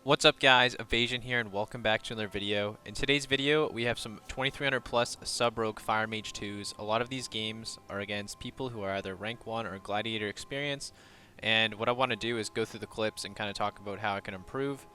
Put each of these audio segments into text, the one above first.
What's up guys, Evasion here and welcome back to another video. In today's video we have some 2300 plus sub-rogue Fire Mage 2s. A lot of these games are against people who are either rank 1 or Gladiator experience, and what I want to do is go through the clips and kind of talk about how I can improve,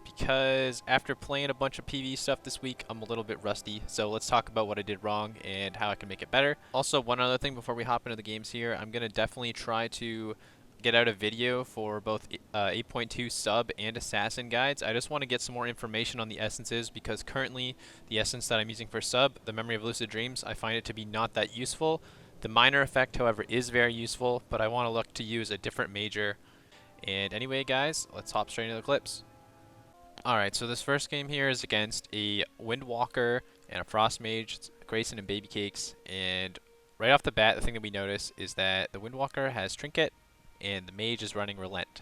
because after playing a bunch of PvE stuff this week I'm a little bit rusty. So let's talk about what I did wrong and how I can make it better. Also, one other thing before we hop into the games here, I'm going to definitely try to get out a video for both 8.2 sub and assassin guides. I just want to get some more information on the essences, because currently the essence that I'm using for sub, the Memory of Lucid Dreams, I find it to be not that useful. The minor effect, however, is very useful, but I want to look to use a different major. And anyway guys, let's hop straight into the clips. Alright, so this first game here is against a Windwalker and a Frost Mage, Grayson and Baby Cakes, and right off the bat the thing that we notice is that the Windwalker has Trinket and the Mage is running Relent.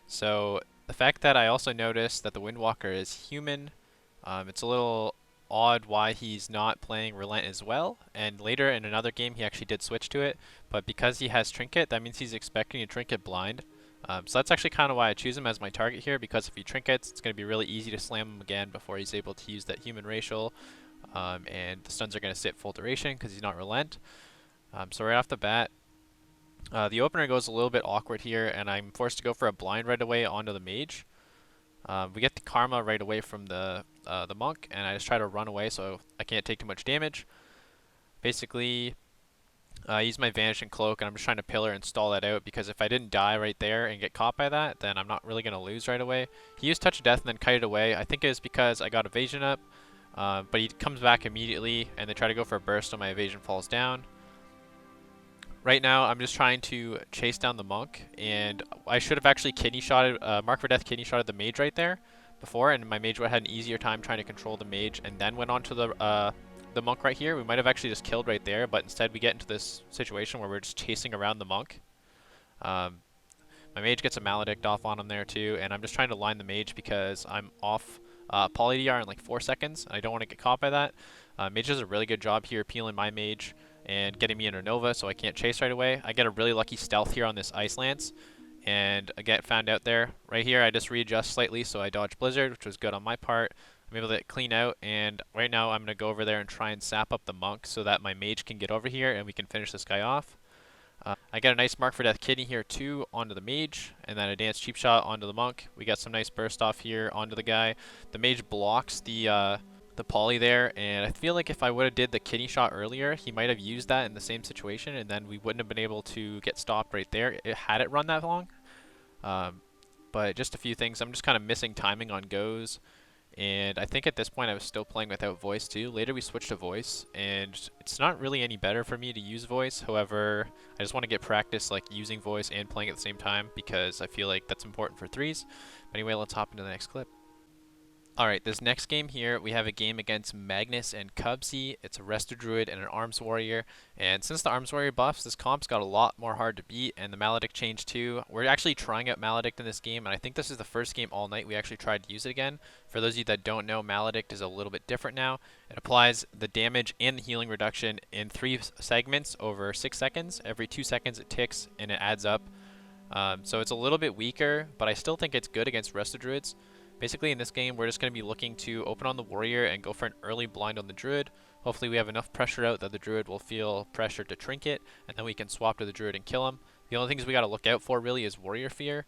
So the fact that I also noticed that the Windwalker is human, it's a little odd why he's not playing Relent as well, and later in another game he actually did switch to it, but because he has Trinket, that means he's expecting a Trinket blind. So that's actually kind of why I choose him as my target here, because if he trinkets, it's going to be really easy to slam him again before he's able to use that human racial, and the stuns are going to sit full duration because he's not Relent. So right off the bat, the opener goes a little bit awkward here, and I'm forced to go for a blind right away onto the Mage. We get the Karma right away from the Monk, and I just try to run away so I can't take too much damage. Basically, I use my Vanishing Cloak, and I'm just trying to pillar and stall that out, because if I didn't die right there and get caught by that, then I'm not really going to lose right away. He used Touch of Death and then kited away. I think it was because I got Evasion up, but he comes back immediately, and they try to go for a burst, so my Evasion falls down. Right now, I'm just trying to chase down the Monk, and I should have actually kidney shotted, Mark for Death kidney shotted the Mage right there before, and my Mage had an easier time trying to control the Mage, and then went on to the Monk right here. We might have actually just killed right there, but instead we get into this situation where we're just chasing around the Monk. My Mage gets a Maledict off on him there too, and I'm just trying to line the Mage because I'm off Poly DR in like 4 seconds. I don't want to get caught by that. Mage does a really good job here peeling my Mage and getting me into Nova, so I can't chase right away. I get a really lucky stealth here on this Ice Lance, and I get found out there. Right here, I just readjust slightly, so I dodge Blizzard, which was good on my part. I'm able to clean out, and right now I'm going to go over there and try and sap up the Monk so that my Mage can get over here and we can finish this guy off. I got a nice Mark for Death kidney here too onto the Mage, and then a Dance Cheap Shot onto the Monk. We got some nice burst off here onto the guy. The Mage blocks the poly there, and I feel like if I would have did the kidney shot earlier, he might have used that in the same situation, and then we wouldn't have been able to get stopped right there had it run that long. But just a few things. I'm just kind of missing timing on goes, and I think at this point I was still playing without voice too. Later we switched to voice, and it's not really any better for me to use voice. However, I just want to get practice like using voice and playing at the same time, because I feel like that's important for threes. But anyway, let's hop into the next clip. Alright, this next game here, we have a game against Magnus and Cubsy. It's a Resto Druid and an Arms Warrior. And since the Arms Warrior buffs, this comp's got a lot more hard to beat, and the Maledict changed too. We're actually trying out Maledict in this game, and I think this is the first game all night we actually tried to use it again. For those of you that don't know, Maledict is a little bit different now. It applies the damage and the healing reduction in 3 segments over 6 seconds. Every 2 seconds it ticks, and it adds up. So it's a little bit weaker, but I still think it's good against Resto Druids. Basically in this game, we're just going to be looking to open on the Warrior and go for an early blind on the Druid. Hopefully we have enough pressure out that the Druid will feel pressure to Trinket, and then we can swap to the Druid and kill him. The only things we got to look out for really is Warrior Fear.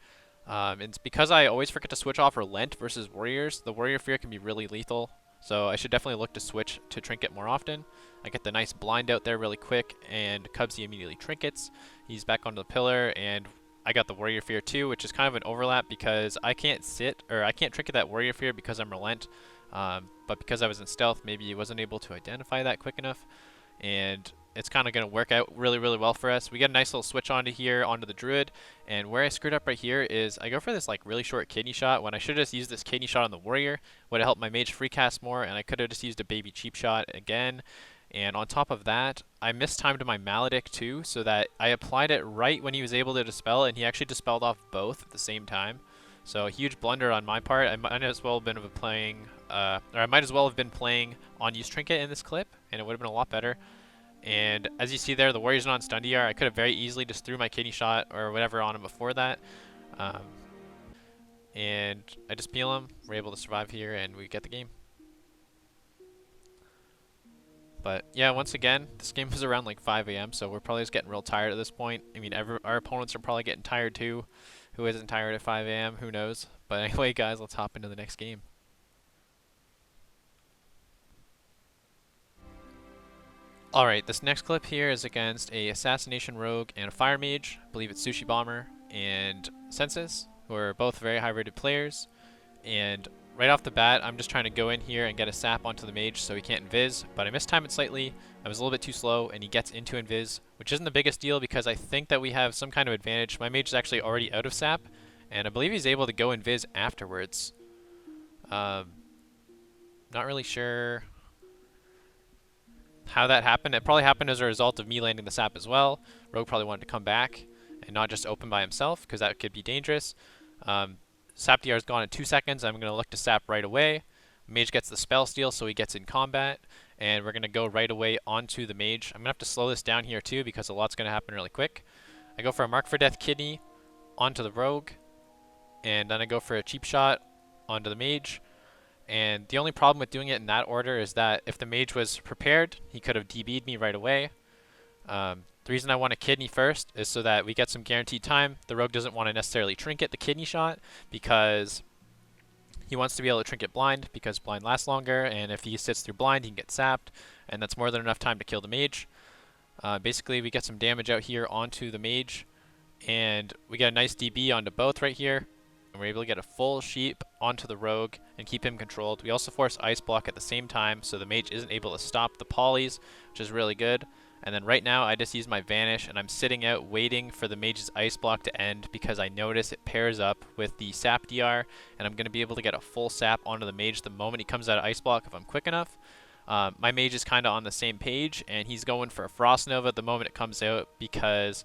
It's because I always forget to switch off Relent versus Warriors. The Warrior Fear can be really lethal, so I should definitely look to switch to Trinket more often. I get the nice blind out there really quick, and Cubsy immediately Trinkets. He's back onto the pillar, and I got the Warrior Fear too, which is kind of an overlap because I can't trinket that Warrior Fear because I'm Relent, but because I was in stealth, maybe he wasn't able to identify that quick enough, and it's kind of going to work out really, really well for us. We get a nice little switch onto here, onto the Druid, and where I screwed up right here is I go for this like really short kidney shot when I should have just used this kidney shot on the Warrior. Would have helped my Mage free cast more, and I could have just used a baby cheap shot again. And on top of that, I mistimed my Maledict too, so that I applied it right when he was able to dispel, and he actually dispelled off both at the same time. So a huge blunder on my part. I might as well have been playing on use Trinket in this clip, and it would have been a lot better. And as you see there, the Warrior's not on stun DR. I could have very easily just threw my kidney shot or whatever on him before that. and I just peel him. We're able to survive here, and we get the game. But yeah, once again, this game was around like 5 a.m., so we're probably just getting real tired at this point. I mean, our opponents are probably getting tired too. Who isn't tired at 5 a.m.? Who knows? But anyway, guys, let's hop into the next game. Alright, this next clip here is against a Assassination Rogue and a Fire Mage. I believe it's Sushi Bomber and Census, who are both very high-rated players. And right off the bat, I'm just trying to go in here and get a sap onto the mage so he can't invis, but I mistimed it slightly. I was a little bit too slow, and he gets into invis, which isn't the biggest deal because I think that we have some kind of advantage. My mage is actually already out of sap, and I believe he's able to go invis afterwards. Not really sure how that happened. It probably happened as a result of me landing the sap as well. Rogue probably wanted to come back and not just open by himself, because that could be dangerous. Sap DR is gone in 2 seconds. I'm going to look to sap right away. Mage gets the spell steal, so he gets in combat, and we're going to go right away onto the mage. I'm going to have to slow this down here too because a lot's going to happen really quick. I go for a Mark for Death kidney onto the rogue, and then I go for a cheap shot onto the mage. And the only problem with doing it in that order is that if the mage was prepared, he could have DB'd me right away. The reason I want a kidney first is so that we get some guaranteed time. The rogue doesn't want to necessarily trinket the kidney shot because he wants to be able to trinket blind because blind lasts longer, and if he sits through blind, he can get sapped, and that's more than enough time to kill the mage. Basically, we get some damage out here onto the mage, and we get a nice DB onto both right here, and we're able to get a full sheep onto the rogue and keep him controlled. We also force ice block at the same time, so the mage isn't able to stop the polys, which is really good. And then right now, I just use my Vanish, and I'm sitting out waiting for the mage's ice block to end because I notice it pairs up with the sap DR, and I'm going to be able to get a full sap onto the mage the moment he comes out of ice block if I'm quick enough. My mage is kind of on the same page, and he's going for a Frost Nova the moment it comes out because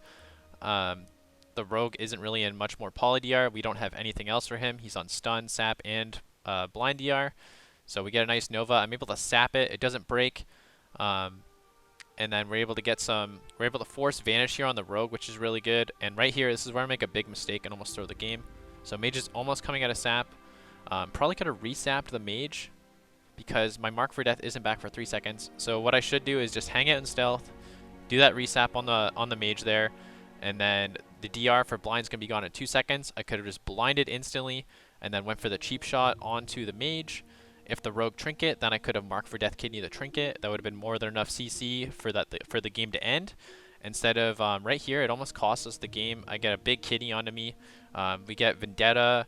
the rogue isn't really in much more poly DR. We don't have anything else for him. He's on stun, sap, and blind DR. So we get a nice Nova. I'm able to sap it. It doesn't break. And then we're able to force Vanish here on the rogue, which is really good. And right here, this is where I make a big mistake and almost throw the game. So mage is almost coming out of sap. Probably could have resapped the mage because my Mark for Death isn't back for 3 seconds. So what I should do is just hang out in stealth, do that resap on the mage there, and then the DR for blind's gonna be gone in 2 seconds. I could have just blinded instantly and then went for the cheap shot onto the mage. If the rogue trinket, then I could have Mark for Death kidney the trinket. That would have been more than enough CC for the game to end. Instead of right here, it almost costs us the game. I get a big kidney onto me. We get Vendetta,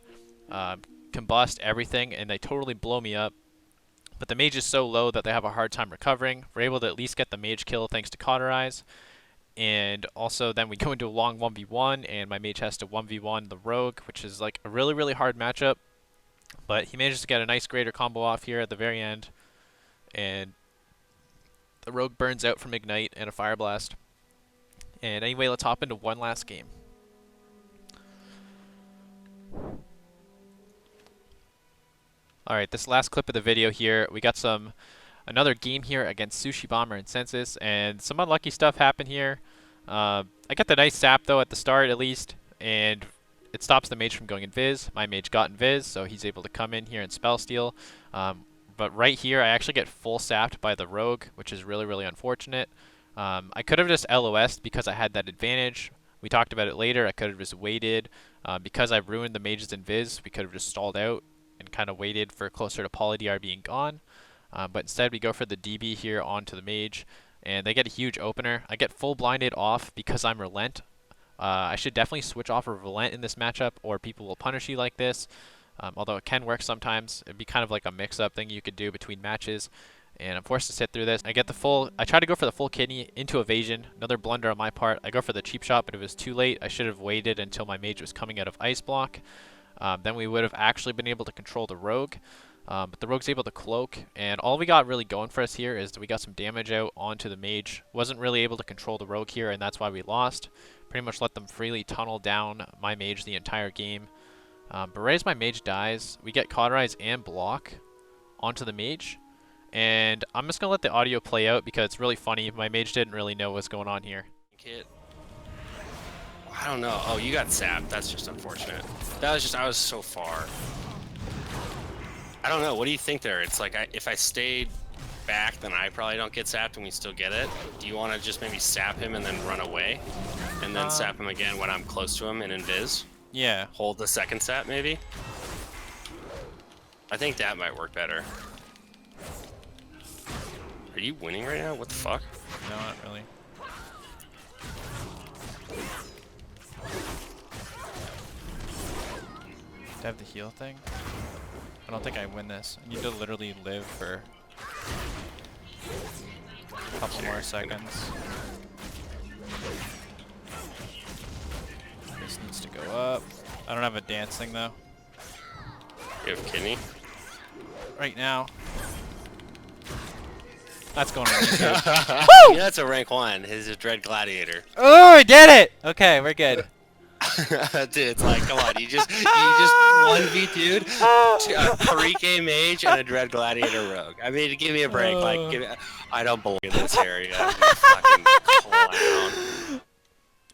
Combust, everything, and they totally blow me up. But the mage is so low that they have a hard time recovering. We're able to at least get the mage kill thanks to Cauterize. And also then we go into a long 1v1, and my mage has to 1v1 the rogue, which is like a really, really hard matchup. But he manages to get a nice greater combo off here at the very end. And the rogue burns out from Ignite and a Fire Blast. And anyway, let's hop into one last game. Alright, this last clip of the video here, we got another game here against Sushi Bomber and Census, and some unlucky stuff happened here. I got the nice sap though at the start at least, and it stops the mage from going invis. My mage got invis, so he's able to come in here and spell steal. But right here, I actually get full sapped by the rogue, which is really, really unfortunate. I could have just LOS'd because I had that advantage. We talked about it later. I could have just waited. Because I ruined the mage's invis, we could have just stalled out and kind of waited for closer to poly DR being gone. But instead, we go for the DB here onto the mage, and they get a huge opener. I get full blinded off because I'm Relent. I should definitely switch off of Relent in this matchup, or people will punish you like this. Although it can work sometimes. It'd be kind of like a mix-up thing you could do between matches. And I'm forced to sit through this. I try to go for the full kidney into Evasion. Another blunder on my part. I go for the cheap shot, but it was too late. I should have waited until my mage was coming out of Ice Block. Then we would have actually been able to control the rogue. But the rogue's able to cloak, and all we got really going for us here is that we got some damage out onto the mage. Wasn't really able to control the rogue here, and that's why we lost. Pretty much let them freely tunnel down my mage the entire game. But right as my mage dies, we get Cauterize and block onto the mage. And I'm just going to let the audio play out because it's really funny. My mage didn't really know what's going on here. Kid. Wow. I don't know. Oh, you got sapped. That's just unfortunate. That was just, I was so far. I don't know. What do you think there? It's like, if I stayed back, then I probably don't get sapped and we still get it. Do you want to just maybe sap him and then run away? And then sap him again when I'm close to him and invis? Yeah. Hold the second sap, maybe? I think that might work better. Are you winning right now? What the fuck? No, not really. Do I have the heal thing? I don't think I win this. I need to literally live for a couple more seconds. This needs to go up. I don't have a dance thing though. You have kidney? Right now. That's going really good. Yeah, that's a rank 1. His is Dread Gladiator. Oh, I did it! Okay, we're good. Dude, it's like, come on, you just 1v2'd 3K Mage and a Dread Gladiator Rogue. I mean, give me a break. Like, I don't belong in this area. You fucking clown.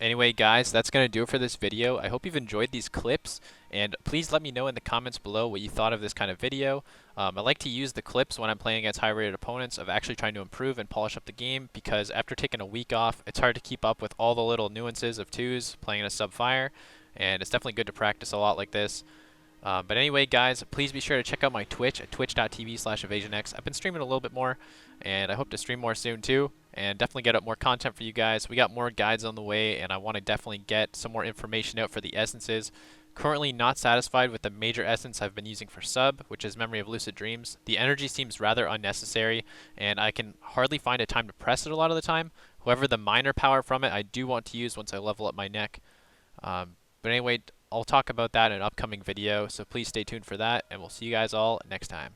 Anyway, guys, that's going to do it for this video. I hope you've enjoyed these clips, and please let me know in the comments below what you thought of this kind of video. I like to use the clips when I'm playing against high-rated opponents of actually trying to improve and polish up the game, because after taking a week off, it's hard to keep up with all the little nuances of twos playing in a sub-fire, and it's definitely good to practice a lot like this. But anyway, guys, please be sure to check out my Twitch at twitch.tv/evasionx. I've been streaming a little bit more, and I hope to stream more soon too, and definitely get up more content for you guys. We got more guides on the way, and I want to definitely get some more information out for the essences. Currently not satisfied with the major essence I've been using for sub, which is Memory of Lucid Dreams. The energy seems rather unnecessary, and I can hardly find a time to press it a lot of the time. However, the minor power from it I do want to use once I level up my neck. But anyway, I'll talk about that in an upcoming video, so please stay tuned for that, and we'll see you guys all next time.